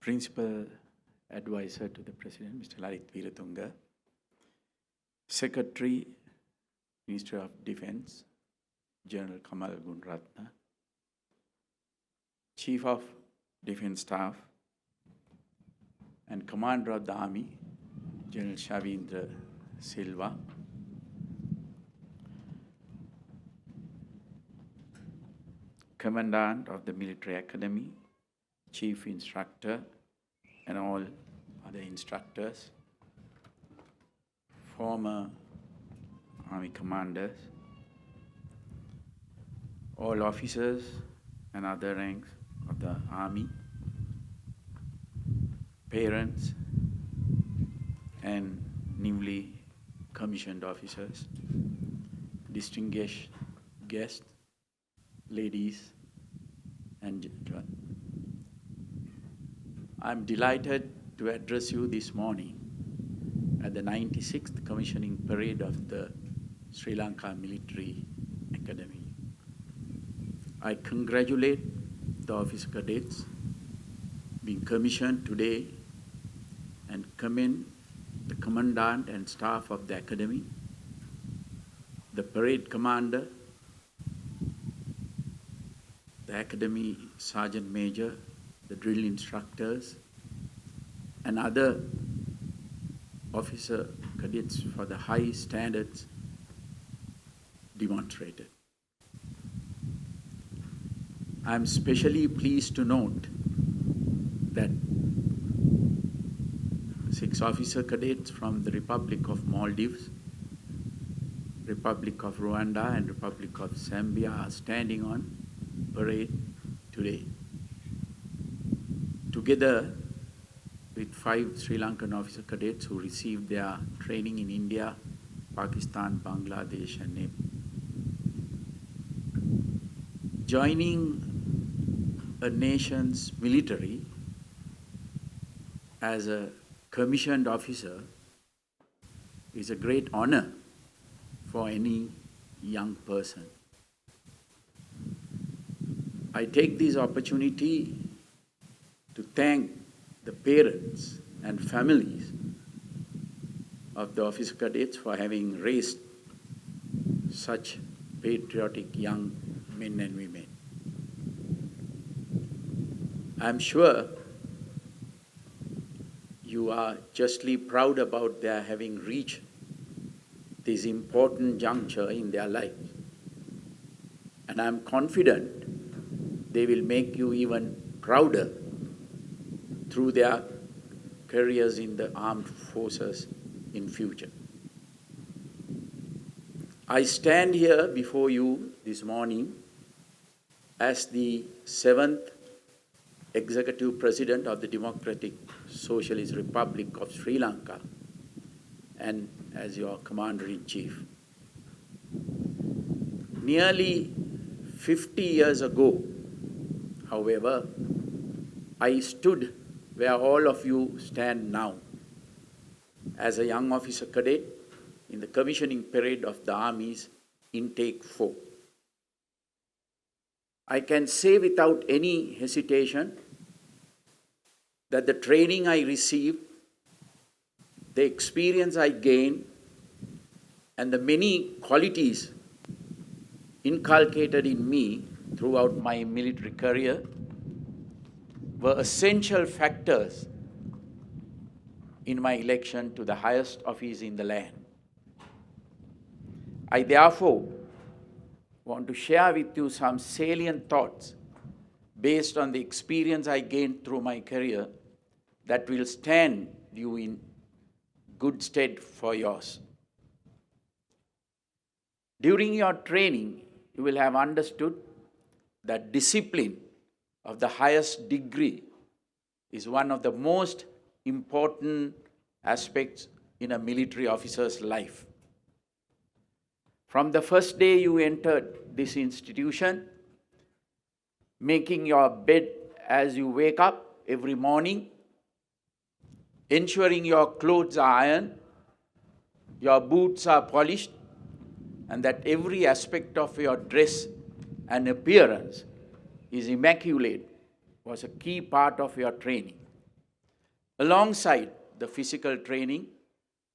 Principal Advisor to the President, Mr. Lalit Veeratunga, Secretary, Minister of Defense, General Kamal Gunaratne, Chief of Defense Staff and Commander of the Army, General Shavendra Silva, Commandant of the Military Academy, Chief Instructor, and all other instructors, former Army commanders, all officers and other ranks of the Army, parents, and newly commissioned officers, distinguished guests, ladies and gentlemen. I'm delighted to address you this morning at the 96th Commissioning Parade of the Sri Lanka Military Academy. I congratulate the officer cadets being commissioned today and commend the Commandant and staff of the Academy, the Parade Commander, the Academy Sergeant Major, the drill instructors, and other officer cadets for the high standards demonstrated. I am especially pleased to note that 6 officer cadets from the Republic of Maldives, Republic of Rwanda, and Republic of Zambia are standing on parade today, together with 5 Sri Lankan officer cadets who received their training in India, Pakistan, Bangladesh, and Nepal. Joining a nation's military as a commissioned officer is a great honor for any young person. I take this opportunity to thank the parents and families of the officer cadets for having raised such patriotic young men and women. I'm sure you are justly proud about their having reached this important juncture in their lives. And I'm confident they will make you even prouder through their careers in the armed forces in future. I stand here before you this morning as the 7th Executive President of the Democratic Socialist Republic of Sri Lanka and as your Commander-in-Chief. Nearly 50 years ago, however, I stood where all of you stand now as a young officer cadet in the commissioning parade of the Army's Intake 4. I can say without any hesitation that the training I received, the experience I gained, and the many qualities inculcated in me throughout my military career were essential factors in my election to the highest office in the land. I therefore want to share with you some salient thoughts based on the experience I gained through my career that will stand you in good stead for yours. During your training, you will have understood that discipline of the highest degree is one of the most important aspects in a military officer's life. From the first day you entered this institution, making your bed as you wake up every morning, ensuring your clothes are ironed, your boots are polished, and that every aspect of your dress and appearance is immaculate was a key part of your training. alongside the physical training,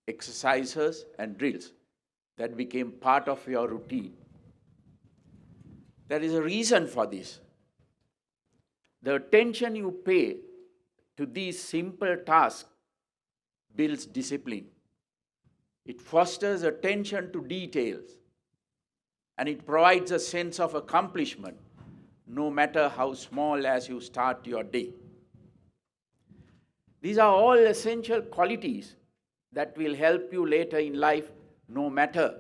exercises, and drills that became part of your routine. There is a reason for this. The attention you pay to these simple tasks builds discipline. It fosters attention to details, and it provides a sense of accomplishment, no matter how small as you start your day. These are all essential qualities that will help you later in life, no matter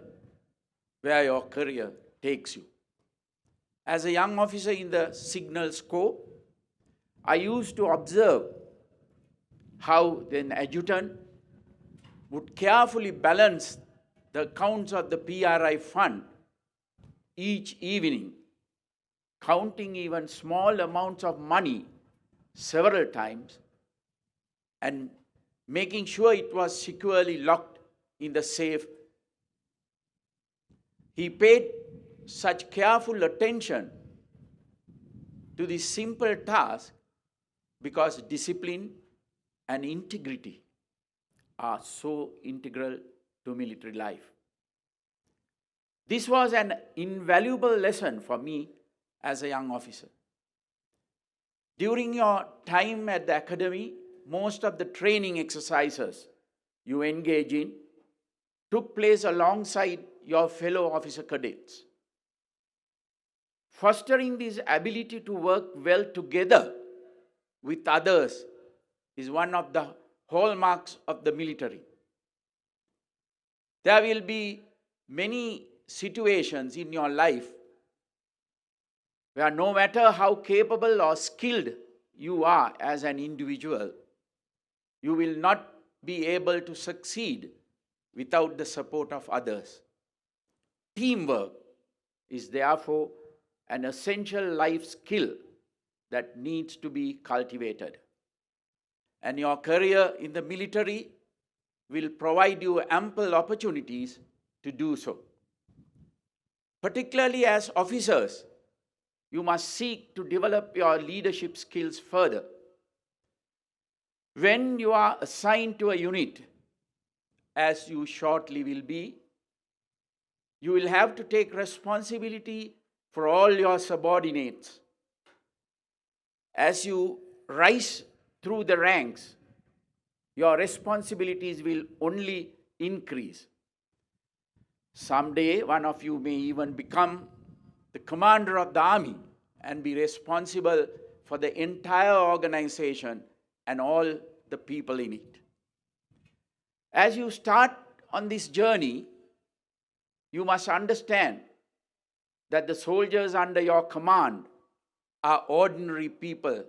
where your career takes you. As a young officer in the Signals Corps, I used to observe how an adjutant would carefully balance the accounts of the PRI fund each evening, counting even small amounts of money several times and making sure it was securely locked in the safe. He paid such careful attention to this simple task because discipline and integrity are so integral to military life. This was an invaluable lesson for me as a young officer. During your time at the academy, most of the training exercises you engage in took place alongside your fellow officer cadets. Fostering this ability to work well together with others is one of the hallmarks of the military. There will be many situations in your life where no matter how capable or skilled you are as an individual, you will not be able to succeed without the support of others. Teamwork is therefore an essential life skill that needs to be cultivated. And your career in the military will provide you ample opportunities to do so. Particularly as officers, you must seek to develop your leadership skills further. When you are assigned to a unit, as you shortly will be, you will have to take responsibility for all your subordinates. As you rise through the ranks, your responsibilities will only increase. Someday, one of you may even become the commander of the army and be responsible for the entire organization and all the people in it. As you start on this journey, you must understand that the soldiers under your command are ordinary people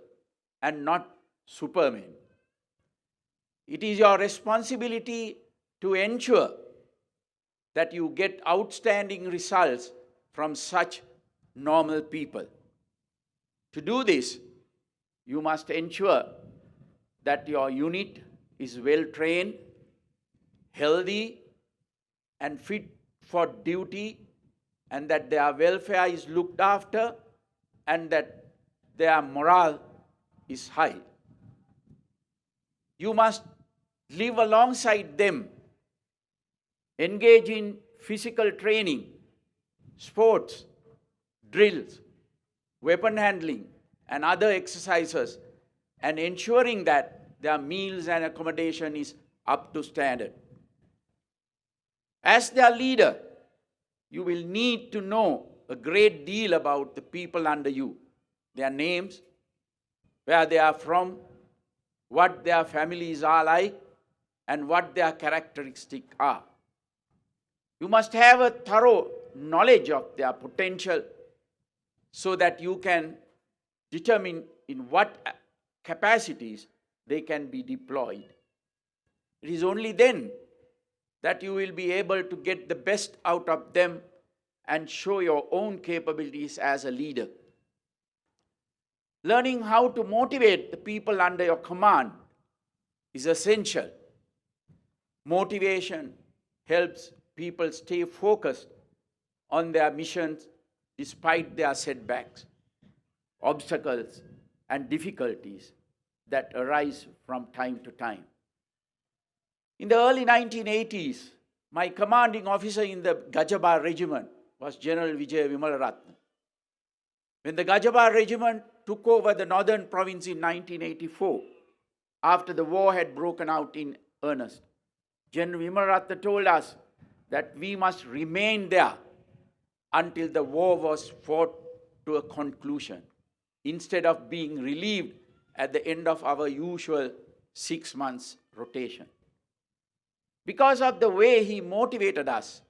and not supermen. It is your responsibility to ensure that you get outstanding results from such normal people. To do this, you must ensure that your unit is well trained, healthy, and fit for duty, and that their welfare is looked after, and that their morale is high. You must live alongside them, engage in physical training, sports, drills, weapon handling, and other exercises, and ensuring that their meals and accommodation is up to standard. As their leader, you will need to know a great deal about the people under you, their names, where they are from, what their families are like, and what their characteristics are. You must have a thorough knowledge of their potential so that you can determine in what capacities they can be deployed. It is only then that you will be able to get the best out of them and show your own capabilities as a leader. Learning how to motivate the people under your command is essential. Motivation helps people stay focused on their missions despite their setbacks, obstacles, and difficulties that arise from time to time. In the early 1980s, my commanding officer in the Gotabaya Regiment was General Vijay Vimalaratne. When the Gotabaya Regiment took over the northern province in 1984, after the war had broken out in earnest, General Vimalaratne told us that we must remain there until the war was fought to a conclusion, instead of being relieved at the end of our usual 6 months rotation. Because of the way he motivated us,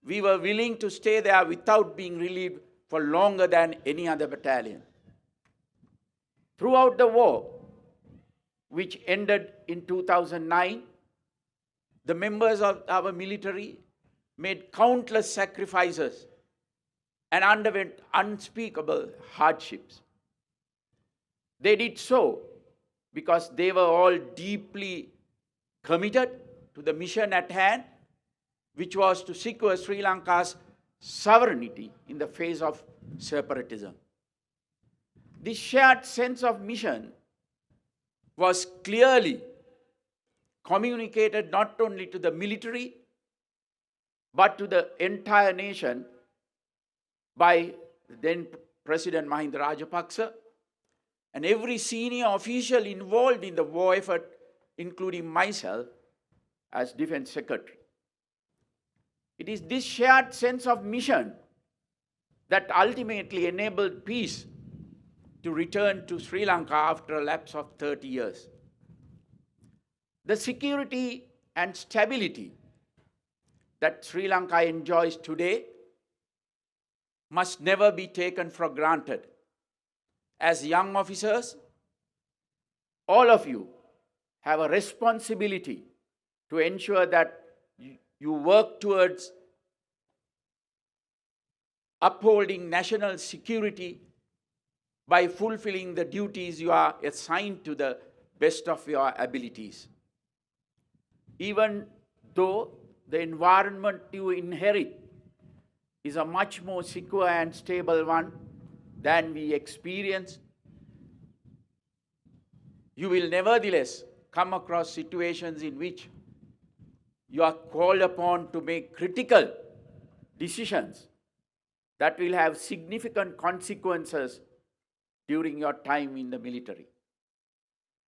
we were willing to stay there without being relieved for longer than any other battalion. Throughout the war, which ended in 2009, the members of our military made countless sacrifices and underwent unspeakable hardships. They did so because they were all deeply committed to the mission at hand, which was to secure Sri Lanka's sovereignty in the face of separatism. This shared sense of mission was clearly communicated not only to the military, but to the entire nation by then President Mahinda Rajapaksa and every senior official involved in the war effort, including myself as Defense Secretary. It is this shared sense of mission that ultimately enabled peace to return to Sri Lanka after a lapse of 30 years. The security and stability that Sri Lanka enjoys today must never be taken for granted. As young officers, all of you have a responsibility to ensure that you work towards upholding national security by fulfilling the duties you are assigned to the best of your abilities. Even though the environment you inherit is a much more secure and stable one than we experience, you will nevertheless come across situations in which you are called upon to make critical decisions that will have significant consequences during your time in the military.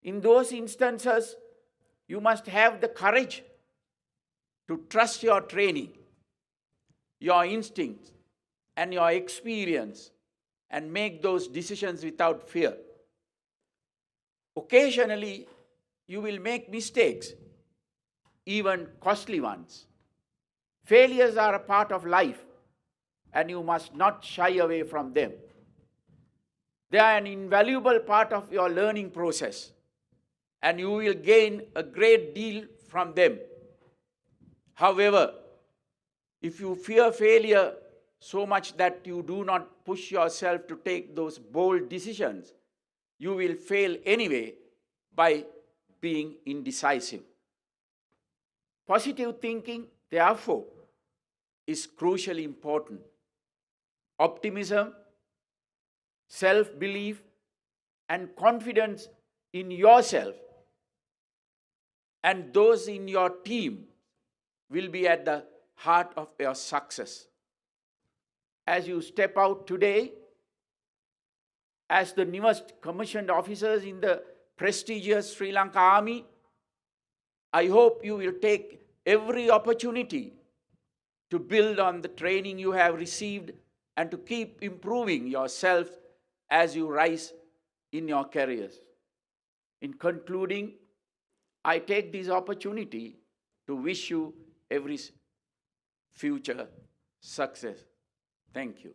In those instances, you must have the courage to trust your training, your instincts, and your experience, and make those decisions without fear. Occasionally, you will make mistakes, even costly ones. Failures are a part of life, and you must not shy away from them. They are an invaluable part of your learning process, and you will gain a great deal from them. However, if you fear failure so much that you do not push yourself to take those bold decisions, you will fail anyway by being indecisive. Positive thinking, therefore, is crucially important. Optimism, self-belief, and confidence in yourself and those in your team will be at the heart of your success. As you step out today as the newest commissioned officers in the prestigious Sri Lanka Army, I hope you will take every opportunity to build on the training you have received and to keep improving yourself as you rise in your careers. In concluding, I take this opportunity to wish you every future success. Thank you.